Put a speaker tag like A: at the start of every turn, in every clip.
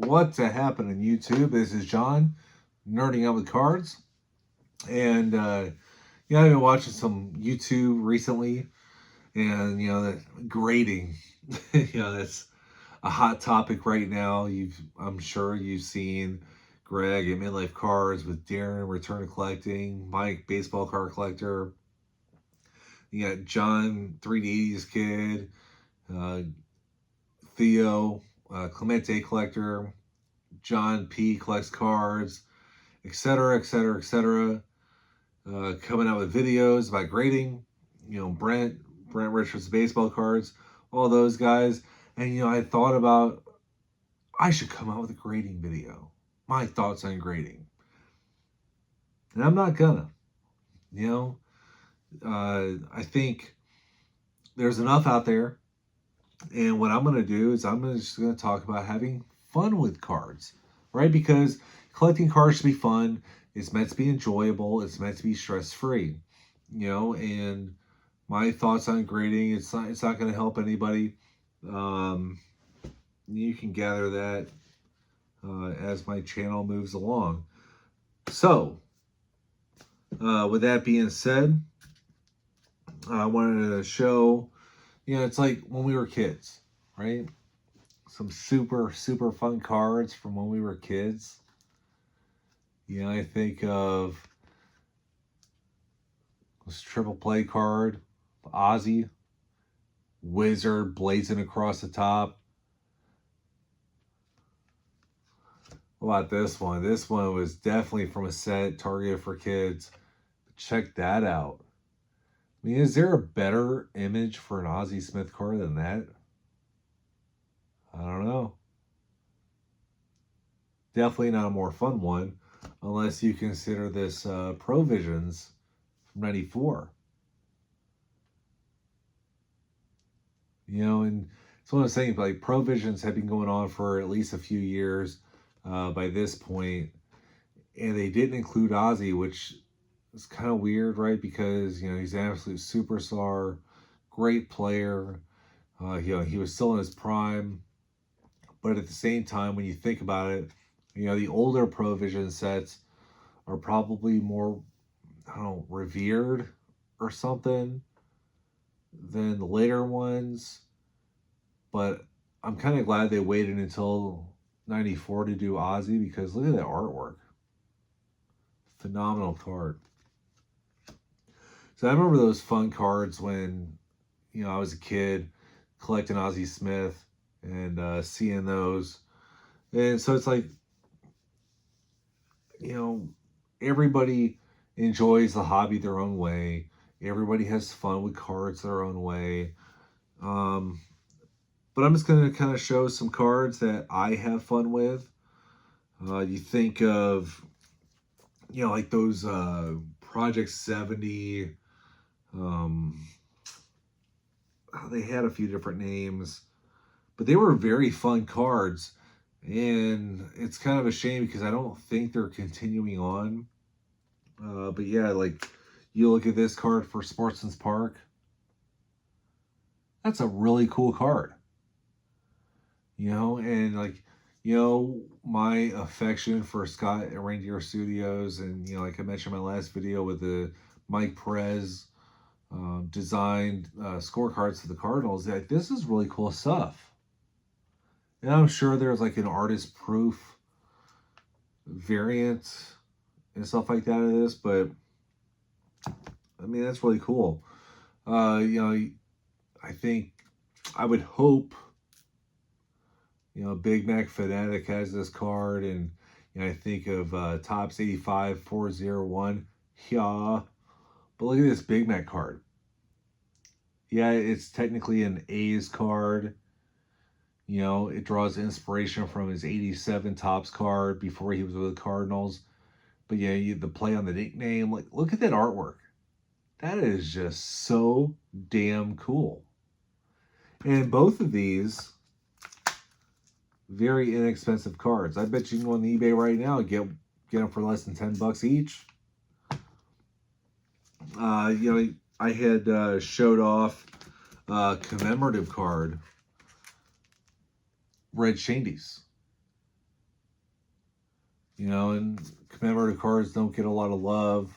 A: What's happening, YouTube? This is John, nerding out with cards, and I've been watching some YouTube recently, and that grading, that's a hot topic right now. I'm sure you've seen Greg at Midlife Cards with Darren Return to Collecting, Mike Baseball Card Collector. You got John 3D80s Kid, uh, Theo Clemente Collector, John P collects cards, etc., etc., etc. Coming out with videos about grading. Brent Richards baseball cards, all those guys. And I thought about I should come out with a grading video. My thoughts on grading, and I'm not gonna. I think there's enough out there, and what I'm gonna do is just gonna talk about having fun with cards, right? Because collecting cards should be fun. It's meant to be enjoyable. It's meant to be stress free, And my thoughts on grading, it's not going to help anybody. You can gather that as my channel moves along. So, with that being said, I wanted to show, it's like when we were kids, right? Some super, super fun cards from when we were kids. I think of this triple play card, Ozzy, Wizard blazing across the top. What about this one? This one was definitely from a set targeted for kids. Check that out. I mean, is there a better image for an Ozzie Smith card than that? I don't know. Definitely not a more fun one, unless you consider this Provisions from '94. And it's one of those things, like Provisions have been going on for at least a few years by this point, and they didn't include Ozzy, which is kind of weird, right? Because he's an absolute superstar, great player. He was still in his prime, but at the same time, when you think about it, the older Provision sets are probably more, I don't know, revered or something than the later ones. But I'm kind of glad they waited until '94 to do Ozzy, because look at that artwork. Phenomenal card. So I remember those fun cards when, I was a kid collecting Ozzie Smith and seeing those. And so it's like, everybody enjoys the hobby their own way. Everybody has fun with cards their own way. But I'm just going to kind of show some cards that I have fun with. You think of, like those Project 70. They had a few different names, but they were very fun cards. And it's kind of a shame because I don't think they're continuing on. But yeah, like you look at this card for Sportsman's Park. That's a really cool card. And like, my affection for Scott at Reindeer Studios, and like I mentioned in my last video with the Mike Perez designed scorecards for the Cardinals, like this is really cool stuff. And I'm sure there's like an artist proof variant and stuff like that of this, but I mean that's really cool. I think I would hope Big Mac Fanatic has this card, and I think of Topps 85-401. Yeah. But look at this Big Mac card. Yeah, it's technically an A's card. It draws inspiration from his 87 Topps card before he was with the Cardinals. But yeah, the play on the nickname, like look at that artwork. That is just so damn cool. And both of these, very inexpensive cards. I bet you can go on eBay right now and get them for less than $10 each. I had showed off a commemorative card, Red Shandies. and commemorative cards don't get a lot of love.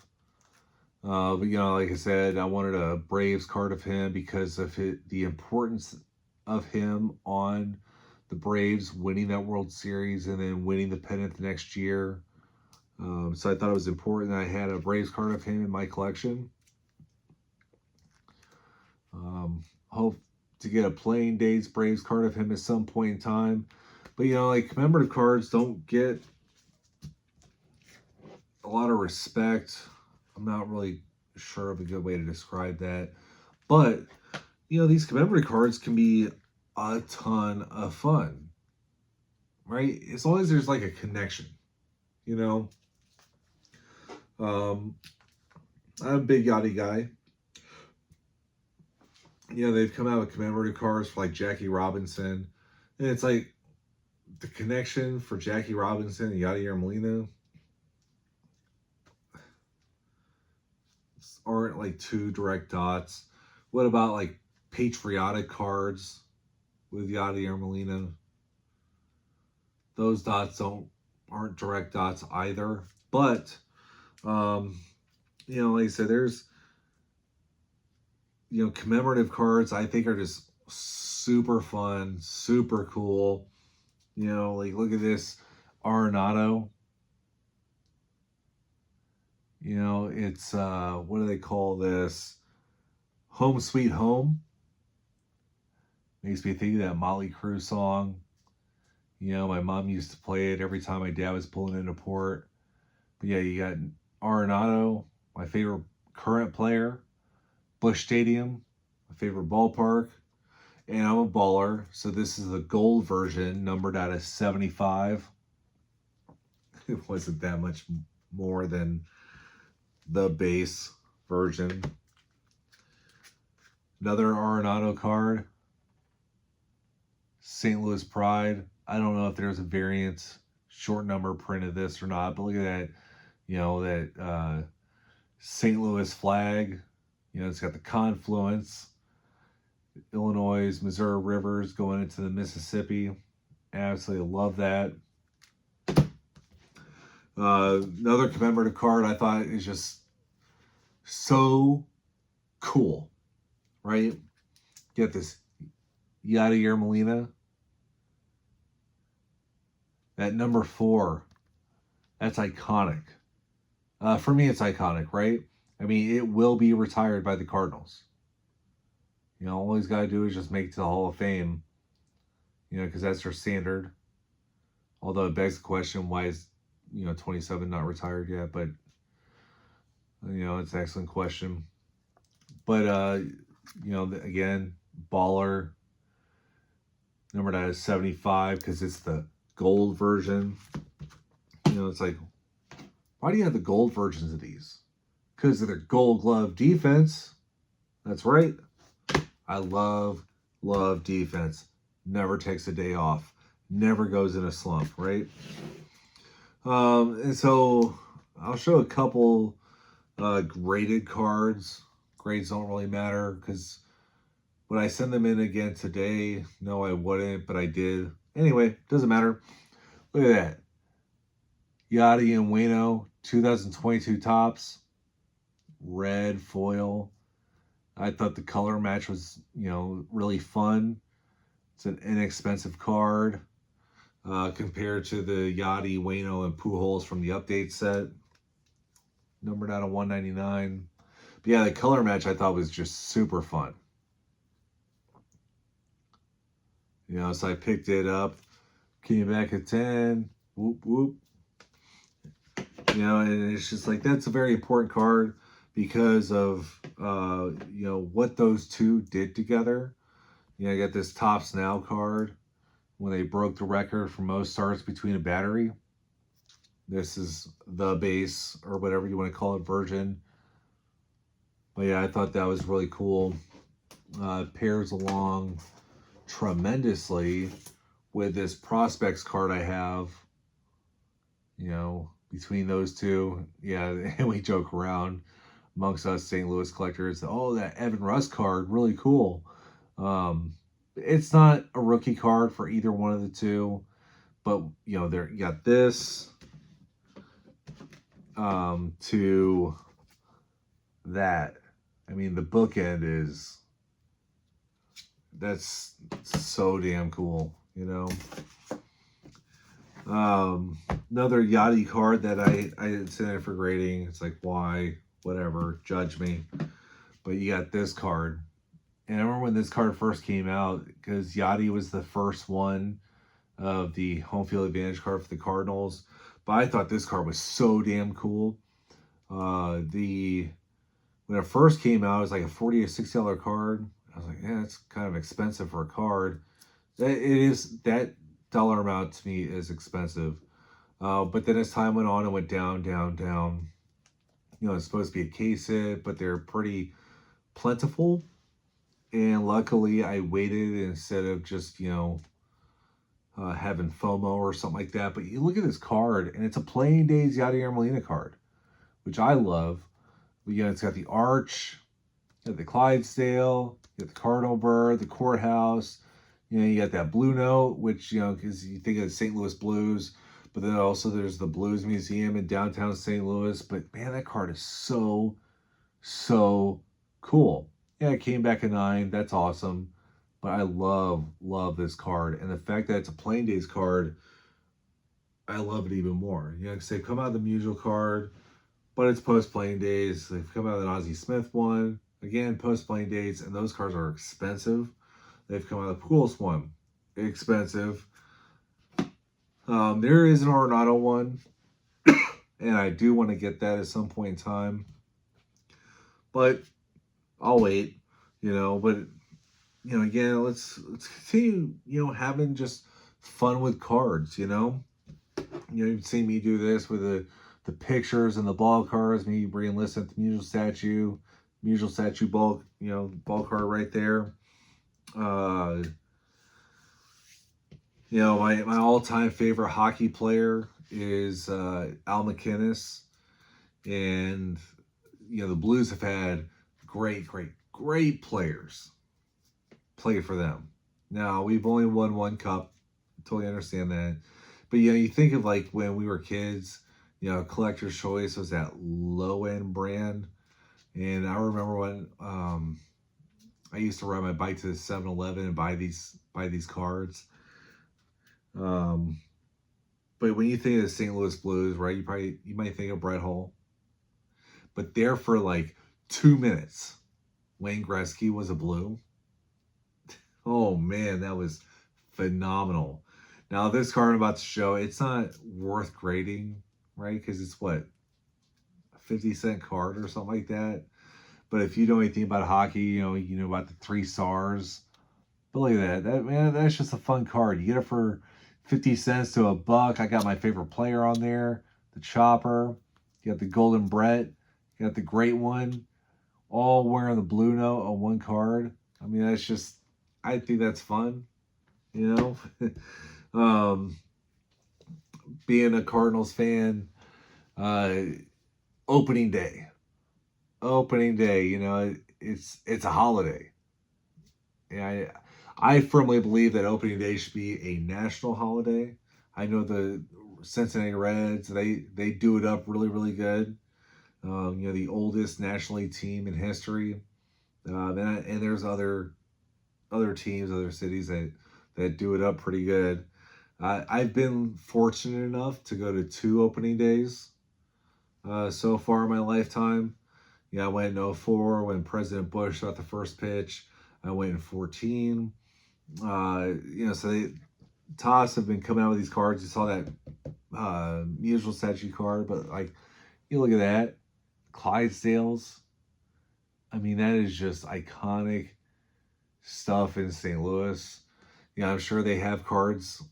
A: But like I said, I wanted a Braves card of him because of the importance of him on the Braves winning that World Series and then winning the pennant the next year. So I thought it was important that I had a Braves card of him in my collection. Hope to get a Playing Days Braves card of him at some point in time. But like commemorative cards don't get a lot of respect. I'm not really sure of a good way to describe that. But, these commemorative cards can be a ton of fun, right? As long as there's like a connection, I'm a big Yachty guy. They've come out with commemorative cards for like Jackie Robinson. And it's like the connection for Jackie Robinson and Yadier Molina aren't like two direct dots. What about like patriotic cards with Yadier Molina? Those dots aren't direct dots either. But like I said, there's commemorative cards I think are just super fun, super cool. Like look at this Arenado. It's what do they call this? Home Sweet Home. Makes me think of that Motley Crue song. My mom used to play it every time my dad was pulling into port. But yeah, you got Arenado, my favorite current player. Busch Stadium, my favorite ballpark. And I'm a baller, so this is the gold version, numbered out of 75. It wasn't that much more than the base version. Another Arenado card. St. Louis Pride. I don't know if there's a variant short number print of this or not, but look at that, that St. Louis flag. It's got the confluence. Illinois, Missouri rivers going into the Mississippi. Absolutely love that. Another commemorative card I thought is just so cool, right? Get this Yadier Molina. That number 4, that's iconic. For me, it's iconic, right? I mean, it will be retired by the Cardinals. All he's got to do is just make it to the Hall of Fame, because that's their standard. Although it begs the question, why is, 27 not retired yet? But, it's an excellent question. But, again, baller, numbered out of 75 because it's the gold version. It's like, why do you have the gold versions of these? Because of their Gold Glove defense. That's right. I love defense. Never takes a day off. Never goes in a slump, right? And so I'll show a couple graded cards. Grades don't really matter because would I send them in again today? No, I wouldn't, but I did. Anyway, doesn't matter. Look at that. Yachty and Waino, 2022 tops. Red foil. I thought the color match was, really fun. It's an inexpensive card compared to the Yachty, Waino, and Pujols from the update set. Numbered out of 199. But yeah, the color match I thought was just super fun. So I picked it up, came back at 10. Whoop, whoop. And it's just like, that's a very important card because of, what those two did together. I got this Topps Now card when they broke the record for most starts between a battery. This is the base, or whatever you want to call it, version. But yeah, I thought that was really cool. Pairs along tremendously with this Prospects card I have. Between those two, yeah, and we joke around amongst us St. Louis collectors. Oh, that Evan Russ card, really cool. It's not a rookie card for either one of the two, but there you got this, to that. I mean, the bookend is that's so damn cool, you know. Another Yachty card that I didn't send in for grading. It's like, why, whatever, judge me. But you got this card, and I remember when this card first came out because Yachty was the first one of the home field advantage card for the Cardinals. But I thought this card was so damn cool. The When it first came out, it was like a $40 or $60 card. I was like, yeah, it's kind of expensive for a card. It is, that dollar amount to me is expensive. But then as time went on, it went down, down, down. You know, it's supposed to be a case hit, but they're pretty plentiful. And luckily, I waited instead of just, having FOMO or something like that. But you look at this card, and it's a Playing Days Yadier Molina card, which I love. It's got the arch, you got the Clydesdale, you got the Cardinal Bird, the courthouse. You got that Blue Note, which, because you think of the St. Louis Blues, but then also there's the Blues Museum in downtown St. Louis. But man, that card is so, so cool. Yeah, it came back a 9. That's awesome. But I love this card. And the fact that it's a Playing Days card, I love it even more. Because they've come out of the Musial card, but it's post-Playing Days. They've come out of an Ozzie Smith one. Again, post-Playing Days, and those cards are expensive. They've come out of the Pujols one. Expensive. There is an Arenado one, and I do want to get that at some point in time. But I'll wait, But, again, let's continue, having just fun with cards, You've seen me do this with the pictures and the ball cards, me re-enlisting the Musial statue ball, ball card right there. My all-time favorite hockey player is Al MacInnis, and the Blues have had great players play for them. Now we've only won one cup, totally understand that, but you think of like when we were kids, Collector's Choice was that low-end brand, and I remember when I used to ride my bike to the 7-Eleven and buy these cards. But when you think of the St. Louis Blues, right, you might think of Brett Hull. But there for like 2 minutes, Wayne Gretzky was a Blue. Oh man, that was phenomenal. Now this card I'm about to show, it's not worth grading, right? Because it's what, a 50-cent card or something like that. But if you know anything about hockey, you know about the 3 stars. But look at that. That's just a fun card. You get it for 50 cents to $1. I got my favorite player on there, the Chopper. You got the Golden Brett. You got the Great One. All wearing the Blue Note on one card. That's just, I think that's fun. Being a Cardinals fan, opening day, it's a holiday. Yeah, I firmly believe that opening day should be a national holiday. I know the Cincinnati Reds, they do it up really, really good. The oldest National League team in history. And there's other teams, other cities that do it up pretty good. I've been fortunate enough to go to 2 opening days so far in my lifetime. I went in 2004 when President Bush got the first pitch. I went in 2014. So Toss have been coming out with these cards. You saw that Musial statue card, but like, you look at that, Clydesdales. That is just iconic stuff in St. Louis. I'm sure they have cards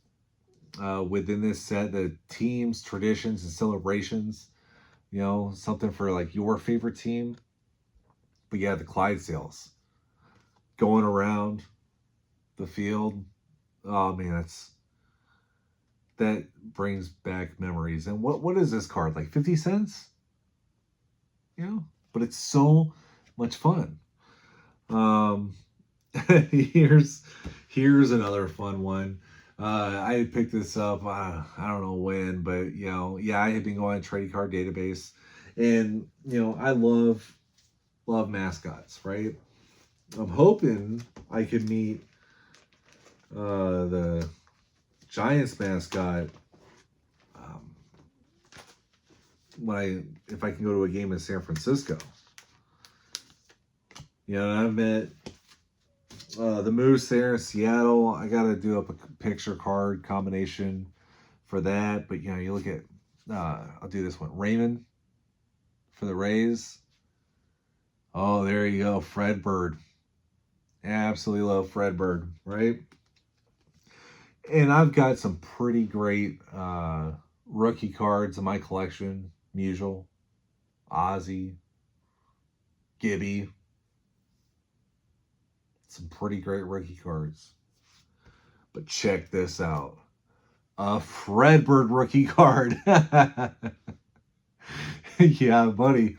A: within this set, the teams, traditions, and celebrations. Something for like your favorite team. But yeah, the Clydesdales going around the field. Oh man, that brings back memories. And what is this card? Like 50 cents? But it's so much fun. Here's another fun one. I had picked this up, I don't know when, but yeah, I had been going to trading card database, and I love mascots, right? I'm hoping I could meet the Giants mascot um, if I can go to a game in San Francisco. I've met the Moose there in Seattle. I got to do up a picture card combination for that. But you look at, I'll do this one. Raymond for the Rays. Oh, there you go, Fred Bird. Absolutely love Fred Bird, right? And I've got some pretty great rookie cards in my collection. Musial, Ozzy, Gibby. Some pretty great rookie cards. But check this out. A Fred Bird rookie card. Yeah, buddy.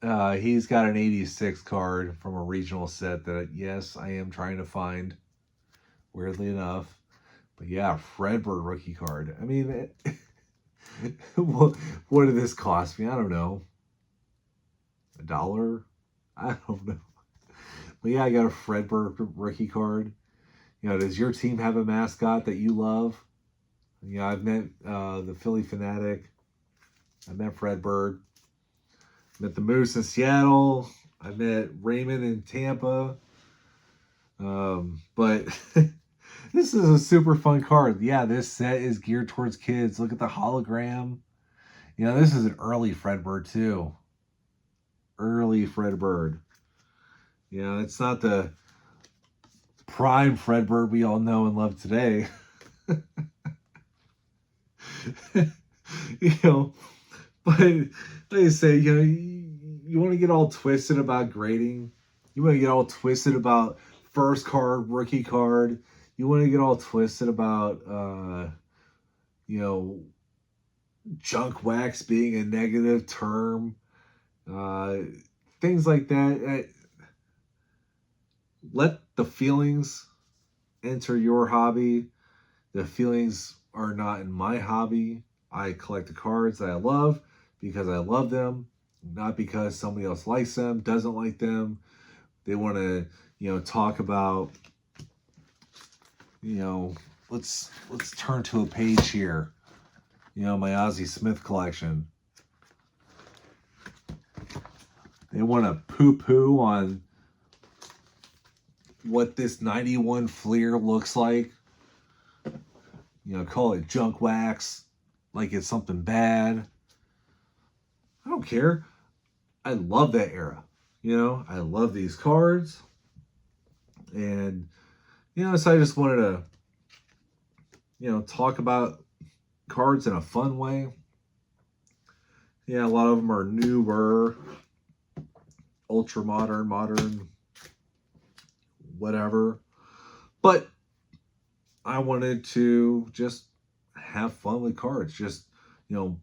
A: He's got an 86 card from a regional set that, yes, I am trying to find, weirdly enough. But yeah, Fred Bird rookie card. I mean, what did this cost me? I don't know. $1? I don't know. But yeah, I got a Fred Bird rookie card. Does your team have a mascot that you love? I've met the Philly Fanatic. I met Fred Bird. Met the Moose in Seattle. I met Raymond in Tampa. But this is a super fun card. Yeah, this set is geared towards kids. Look at the hologram. This is an early Fred Bird too. Early Fred Bird. It's not the prime Fred Bird we all know and love today. But like I say, you want to get all twisted about grading. You want to get all twisted about first card, rookie card. You want to get all twisted about, junk wax being a negative term. Things like that. Let the feelings enter your hobby. The feelings are not in my hobby. I collect the cards that I love because I love them, not because somebody else likes them, doesn't like them. They want to, talk about, let's turn to a page here. My Ozzie Smith collection. They want to poo-poo on what this 91 Fleer looks like. Call it junk wax, like it's something bad. I don't care. I love that era. I love these cards. And, so I just wanted to, talk about cards in a fun way. Yeah, a lot of them are newer, ultra modern, whatever. But I wanted to just have fun with cards. Just,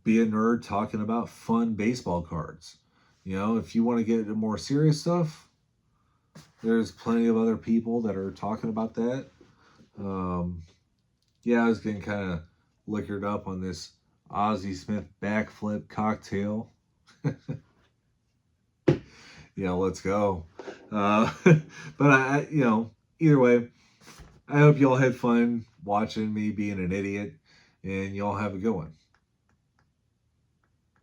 A: be a nerd talking about fun baseball cards. If you want to get into more serious stuff, there's plenty of other people that are talking about that. Yeah, I was getting kind of liquored up on this Ozzie Smith backflip cocktail. Let's go. But I, either way, I hope y'all had fun watching me being an idiot, and y'all have a good one.